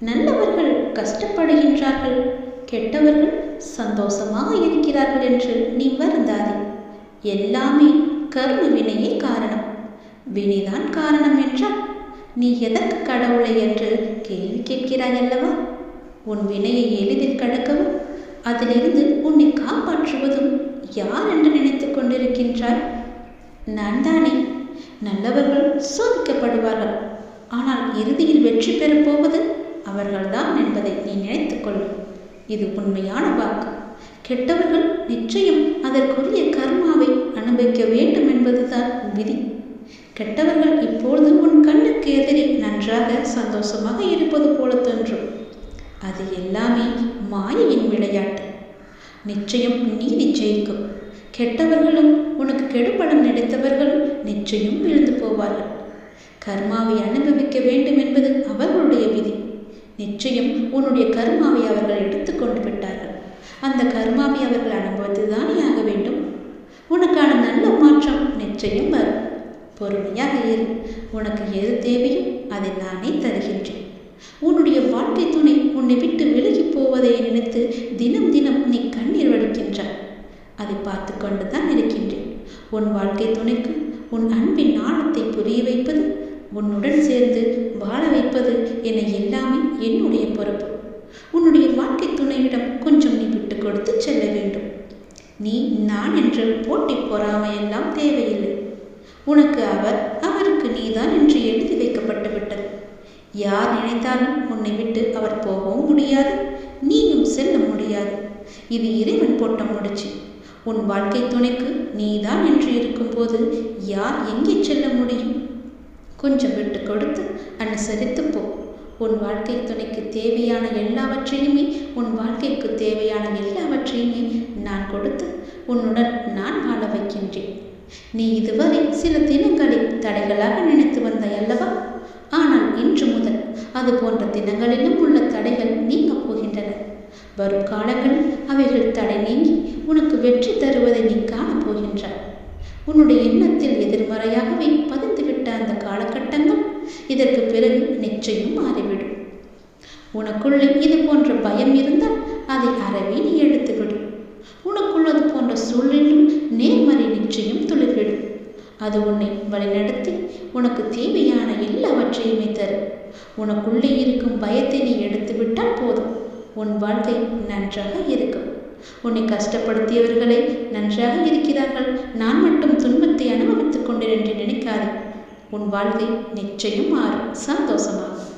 நல்லவர்கள் கஷ்டப்படுகின்றார்கள், கெட்டவர்கள் சந்தோஷமாக இருக்கிறார்கள் என்று நீ வருந்தாதே. எல்லாமே கர்ம வினையே காரணம். வினைதான் காரணம் என்றால் நீ எதற்கு கடவுளை என்று கேள்வி கேட்கிறாய் அல்லவா? உன் வினையை எளிதில் கடக்கவும் அதிலிருந்து உன்னை காப்பாற்றுவதும் யார் என்று நினைத்து கொண்டிருக்கின்றாய்? நான் தானே. நல்லவர்கள் சோதிக்கப்படுவார்கள், ஆனால் இறுதியில் வெற்றி பெறப் போவது அவர்கள்தான் என்பதை நீ நினைத்துக்கொள். இது உண்மையான வாக்கு. கெட்டவர்கள் நிச்சயம் அதற்குரிய கர்மாவை அனுபவிக்க வேண்டும் என்பதுதான் விதி. கெட்டவர்கள் இப்பொழுது உன் கண்ணுக்கு எதிரே நன்றாக சந்தோஷமாக இருப்பது போல தோன்றும். அது எல்லாமே மாயையின் விளையாட்டு. நிச்சயம் நீதி ஜெயிக்கும். கெட்டவர்களும் உனக்கு கெடுபடம் நினைத்தவர்களும் நிச்சயம் விழுந்து போவார்கள். கர்மாவை அனுபவிக்க வேண்டும் என்பது அவர்களுடைய விதி. நிச்சயம் உன்னுடைய கர்மாவை அவர்கள் எடுத்துக்கொண்டு விட்டார்கள். அந்த கர்மாவை அவர்கள் அனுபவித்துதானே ஆக வேண்டும். உனக்கான நல்ல மாற்றம் நிச்சயம் வரும். பொறுமையாக இரு. உனக்கு எது தேவையோ அதை நானே தருகின்றேன். உன்னுடைய வாழ்க்கை துணை உன்னை விட்டு விலகி போவதை நினைத்து தினம் தினம் நீ கண்ணீர் வடிக்கின்றாய். அதை பார்த்து கொண்டுதான் இருக்கின்றேன். உன் வாழ்க்கை துணைக்கு உன் அன்பின் ஆழத்தை புரிய வைப்பது, உன்னுடன் சேர்ந்து வாழ வைப்பது என எல்லாமே என்னுடைய பொறுப்பு. உன்னுடைய வாழ்க்கை துணையிடம் கொஞ்சம் நீ விட்டு கொடுத்து செல்ல வேண்டும். நீ நான் என்று போட்டி பொறாமையெல்லாம் தேவையில்லை. உனக்கு அவர், அவருக்கு நீதான் என்று எழுதி வைக்கப்பட்டு விட்டது. யார் நினைத்தாலும் உன்னை விட்டு அவர் போகவும் முடியாது, நீயும் செல்ல முடியாது. இது இறைவன் போட்ட முடிச்சு. உன் வாழ்க்கை துணைக்கு நீதான் என்று இருக்கும்போது யார் எங்கே செல்ல முடியும்? கொஞ்சம் விட்டு கொடுத்து அனுசரித்து போ. உன் வாழ்க்கை துணைக்கு தேவையான எல்லாவற்றையுமே, உன் வாழ்க்கைக்கு தேவையான எல்லாவற்றையுமே நான் கொடுத்து உன்னுடன் நான் வாழ வைக்கின்றேன். நீ இதுவரை சில தினங்களை தடைகளாக நினைத்து வந்தாய் அல்லவா? ஆனால் இன்று முதல் அது போன்ற தினங்களிலும் உள்ள தடைகள் நீங்கப் போகின்றன. வரும் காலங்களில் அவைகள் தடை நீங்கி உனக்கு வெற்றி தருவதை நீ காணப்போகின்றாய். உன்னுடைய எண்ணத்தில் எதிர்மறையாகவே பதிந்துவிட்ட அந்த காலகட்டங்கள் இதற்கு பிறகு நிச்சயம் மாறிவிடும். உனக்குள்ளே இது போன்ற பயம் இருந்தால் அதை அறவே நீ எடுத்துவிடும். உனக்குள்ளது போன்ற சூழலிலும் நேர்மறை நிச்சயம் துளிர்விடும். அது உன்னை வழிநடத்தி உனக்கு தேவையான எல்லாவற்றையுமே தரும். உனக்குள்ளே இருக்கும் பயத்தை நீ எடுத்துவிட்டால் போதும். உன் வாழ்க்கை நன்றாக இருக்கும். உன்னை கஷ்டப்படுத்தியவர்களே நன்றாக இருக்கிறார்கள், நான் மட்டும் துன்பத்தை அனுபவித்துக் கொண்டேன் என்று நினைக்காதே. உன் வாழ்க்கை நிச்சயம் மாறும், சந்தோஷமாகும்.